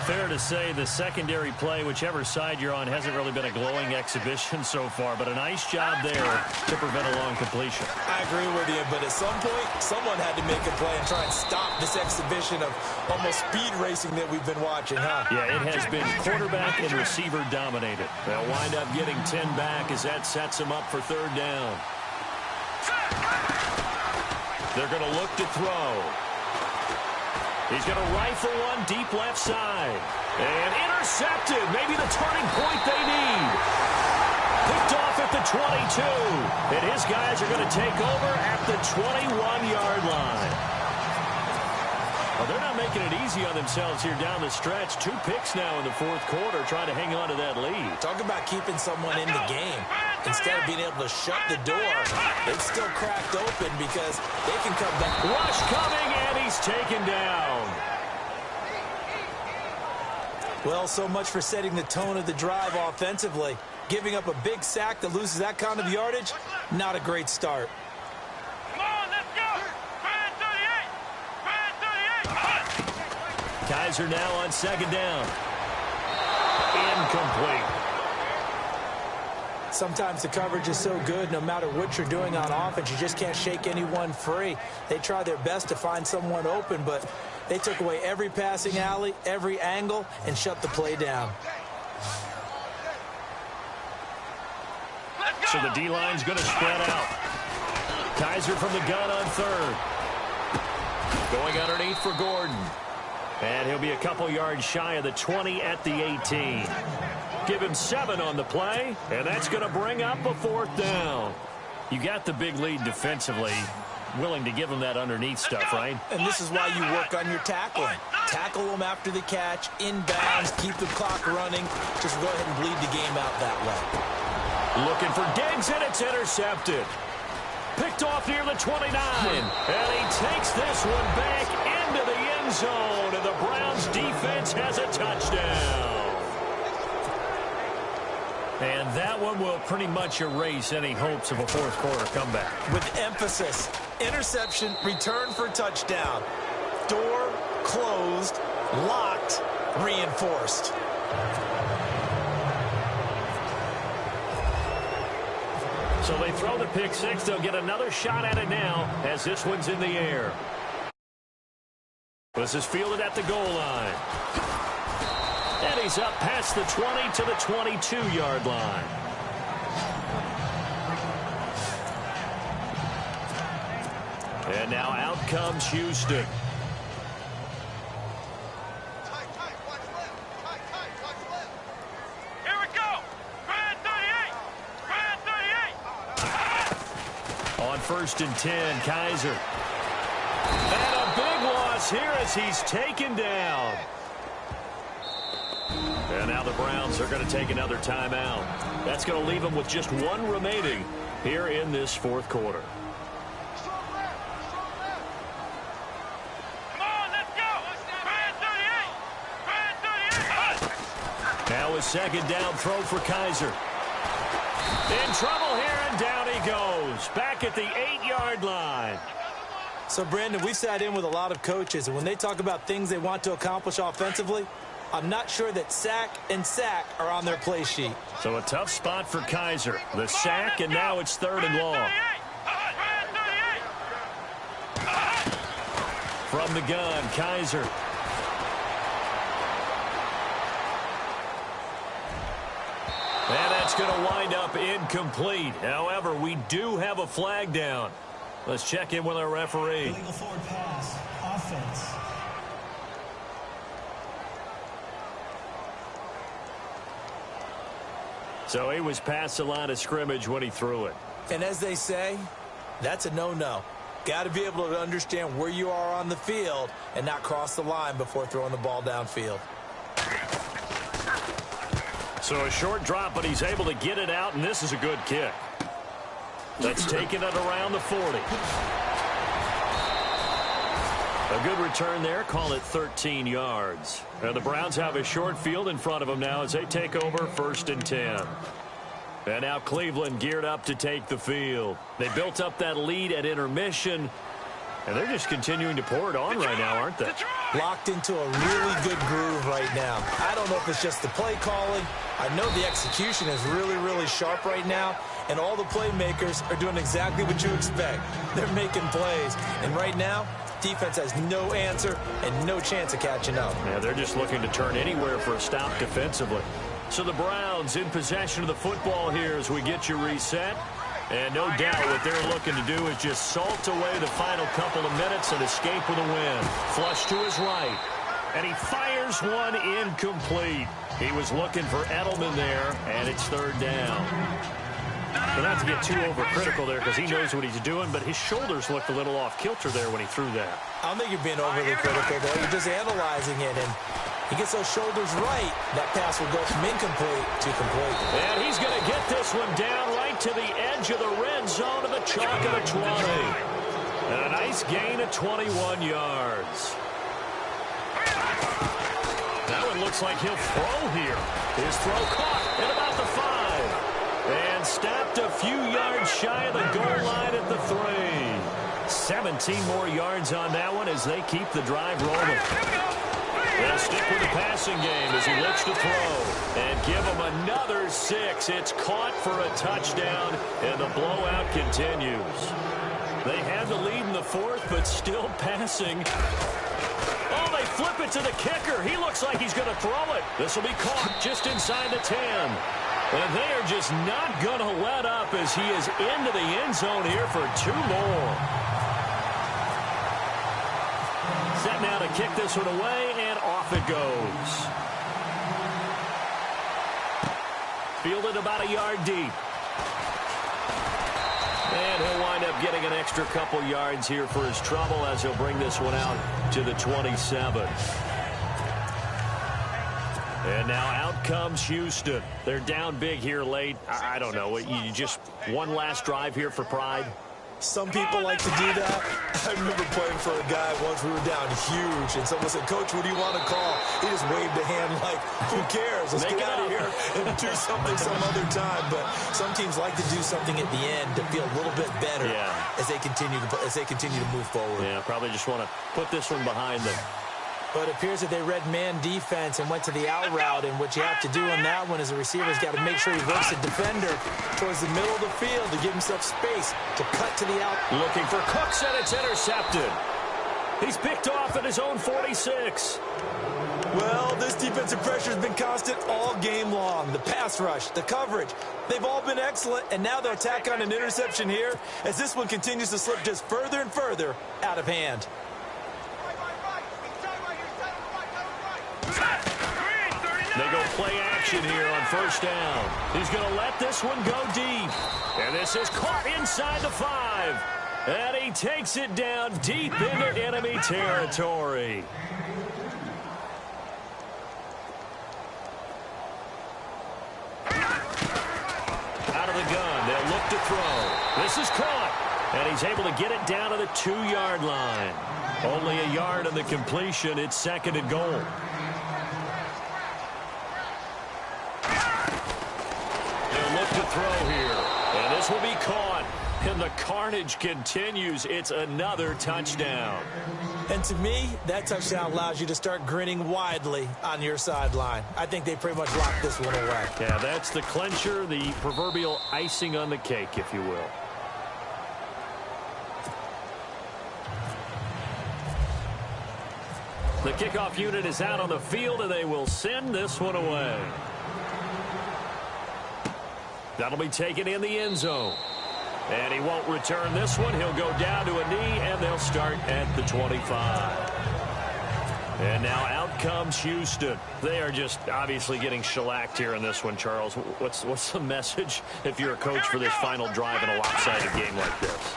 Fair to say the secondary play, whichever side you're on, hasn't really been a glowing exhibition so far, but a nice job there to prevent a long completion. I agree with you, but at some point, someone had to make a play and try and stop this exhibition of almost speed racing that we've been watching, huh? Yeah, it has been quarterback and receiver dominated. They'll wind up getting 10 back as that sets them up for third down. They're going to look to throw. He's going to rifle one deep left side. And intercepted. Maybe the turning point they need. Picked off at the 22. And his guys are going to take over at the 21-yard line. Well, they're not making it easy on themselves here down the stretch. 2 picks now in the 4th quarter trying to hang on to that lead. Talk about keeping someone in the game. Instead of being able to shut the door, it's still cracked open because they can come back. Rush coming, and he's taken down. Well, so much for setting the tone of the drive offensively. Giving up a big sack that loses that kind of yardage, not a great start. Come on, let's go. Ryan 38. Ryan 38. Kaiser now on 2nd down. Incomplete. Sometimes the coverage is so good, no matter what you're doing on offense, you just can't shake anyone free. They try their best to find someone open, but they took away every passing alley, every angle, and shut the play down. So the D-line's going to spread out. Kaiser from the gun on 3rd. Going underneath for Gordon. And he'll be a couple yards shy of the 20 at the 18. Give him 7 on the play, and that's going to bring up a 4th down. You got the big lead defensively. Willing to give him that underneath stuff, right? And this is why you work on your tackling. Tackle them after the catch, inbounds, keep the clock running. Just go ahead and bleed the game out that way. Looking for Diggs, and it's intercepted. Picked off near the 29. And he takes this one back into the end zone, and the Browns defense has a touchdown. And that one will pretty much erase any hopes of a 4th quarter comeback. With emphasis, interception, return for touchdown. Door closed, locked, reinforced. So they throw the pick 6. They'll get another shot at it now as this one's in the air. This is fielded at the goal line. And he's up past the 20 to the 22-yard line. And now out comes Houston. On 1st and 10, Kaiser. And a big loss here as he's taken down. And now the Browns are going to take another timeout. That's going to leave them with just one remaining here in this fourth quarter. Now a second down throw for Kaiser. In trouble here, and down he goes. Back at the 8-yard line. So, Brandon, we've sat in with a lot of coaches, and when they talk about things they want to accomplish offensively, I'm not sure that sack and sack are on their play sheet. So a tough spot for Kaiser. The sack, and now it's 3rd and long. From the gun, Kaiser. And that's going to wind up incomplete. However, we do have a flag down. Let's check in with our referee. Illegal forward pass. Offense. So he was past the line of scrimmage when he threw it. And as they say, that's a no-no. Got to be able to understand where you are on the field and not cross the line before throwing the ball downfield. So a short drop, but he's able to get it out, and this is a good kick. That's taking it around the 40. A good return there. Call it 13 yards. And the Browns have a short field in front of them now as they take over 1st and 10. And now Cleveland geared up to take the field. They built up that lead at intermission, and they're just continuing to pour it on right now, aren't they? Locked into a really good groove right now. I don't know if it's just the play calling. I know the execution is really, really sharp right now, and all the playmakers are doing exactly what you expect. They're making plays, and right now, defense has no answer and no chance of catching up. Yeah, they're just looking to turn anywhere for a stop defensively. So the Browns in possession of the football here as we get you reset. And no doubt what they're looking to do is just salt away the final couple of minutes and escape with a win. Flush to his right. And he fires one incomplete. He was looking for Edelman there, and it's 3rd down. But not to get too overcritical there because he knows what he's doing, but his shoulders looked a little off kilter there when he threw that. I don't think you're being overly critical there. You're just analyzing it, and he gets those shoulders right. That pass will go from incomplete to complete. And he's going to get this one down right to the edge of the red zone of the chalk of the 20. And a nice gain of 21 yards. That one looks like he'll throw here. His throw caught at about the 5. And stopped a few yards shy of the goal line at the 3. 17 more yards on that one as they keep the drive rolling. They'll stick with the passing game as he looks to throw. And give him another 6. It's caught for a touchdown, and the blowout continues. They had the lead in the 4th, but still passing. Oh, they flip it to the kicker. He looks like he's going to throw it. This will be caught just inside the 10. And they are just not going to let up as he is into the end zone here for 2 more. Set now to kick this one away, and off it goes. Fielded about a yard deep. And he'll wind up getting an extra couple yards here for his trouble as he'll bring this one out to the 27. And now out comes Houston. They're down big here late. I don't know. You just one last drive here for pride? Some people like to do that. I remember playing for a guy once. We were down huge, and someone said, "Coach, what do you want to call?" He just waved a hand like, who cares? Let's get out of here and do something some other time. But some teams like to do something at the end to feel a little bit better as they continue to move forward. Yeah, probably just want to put this one behind them. But it appears that they read man defense and went to the out route, and what you have to do on that one is the receiver's got to make sure he works the defender towards the middle of the field to give himself space to cut to the out. Looking for Cooks, and it's intercepted. He's picked off at his own 46. Well, this defensive pressure has been constant all game long. The pass rush, the coverage, they've all been excellent, and now they'll tack on an interception here as this one continues to slip just further and further out of hand. Green, 39. They go play action here on first down. He's going to let this one go deep. And this is caught inside the 5. And he takes it down deep into enemy territory. Out of the gun, they'll look to throw. This is caught. And he's able to get it down to the 2-yard line. Only a yard on the completion. It's 2nd and goal. They'll look to throw here. And this will be caught. And the carnage continues. It's another touchdown. And to me, that touchdown allows you to start grinning widely on your sideline. I think they pretty much locked this one away. Yeah, that's the clincher, the proverbial icing on the cake, if you will. The kickoff unit is out on the field, and they will send this one away. That'll be taken in the end zone. And he won't return this one. He'll go down to a knee, and they'll start at the 25. And now out comes Houston. They are just obviously getting shellacked here in this one, Charles. What's the message if you're a coach for this final drive in a lopsided game like this?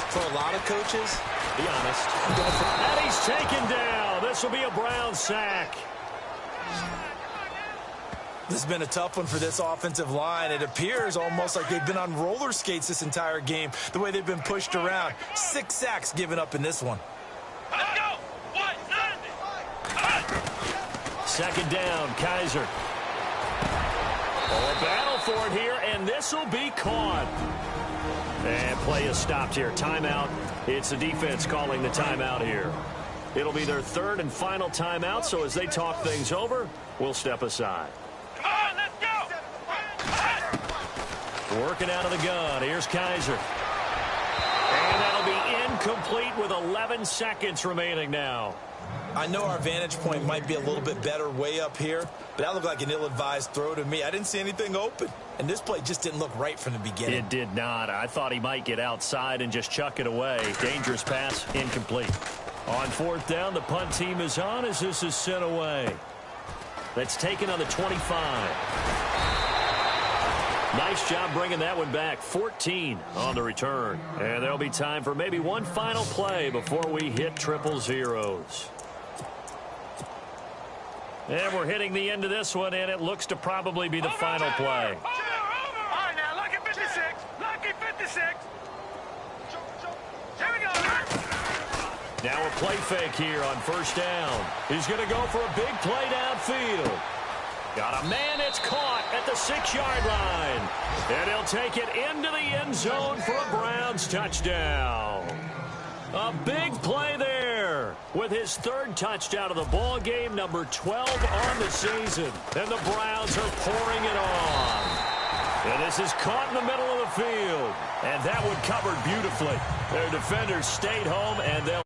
For a lot of coaches, be honest. And he's taken down. This will be a Brown sack. This has been a tough one for this offensive line. It appears almost like they've been on roller skates this entire game, the way they've been pushed around. 6 sacks given up in this one. Let's go. 2nd down, Kaiser. Oh, a battle for it here, and this will be caught. And play is stopped here. Timeout. It's the defense calling the timeout here. It'll be their 3rd and final timeout, so as they talk things over, we'll step aside. Come on, let's go. Working out of the gun. Here's Kaiser. And that'll be incomplete with 11 seconds remaining now. I know our vantage point might be a little bit better way up here, but that looked like an ill-advised throw to me. I didn't see anything open, and this play just didn't look right from the beginning. It did not. I thought he might get outside and just chuck it away. Dangerous pass, incomplete. On 4th down, the punt team is on as this is sent away. That's taken on the 25. Nice job bringing that one back. 14 on the return. And there'll be time for maybe one final play before we hit triple zeros. And we're hitting the end of this one, and it looks to probably be the final play. All right, now, lucky 56. Lucky 56. Here we go. Now a play fake here on 1st down. He's going to go for a big play downfield. Got a man, it's caught at the 6-yard line. And he'll take it into the end zone for a Browns touchdown. A big play there with his 3rd touchdown of the ball game, number 12 on the season. And the Browns are pouring it on. And this is caught in the middle of the field. And that one covered beautifully. Their defenders stayed home, and they'll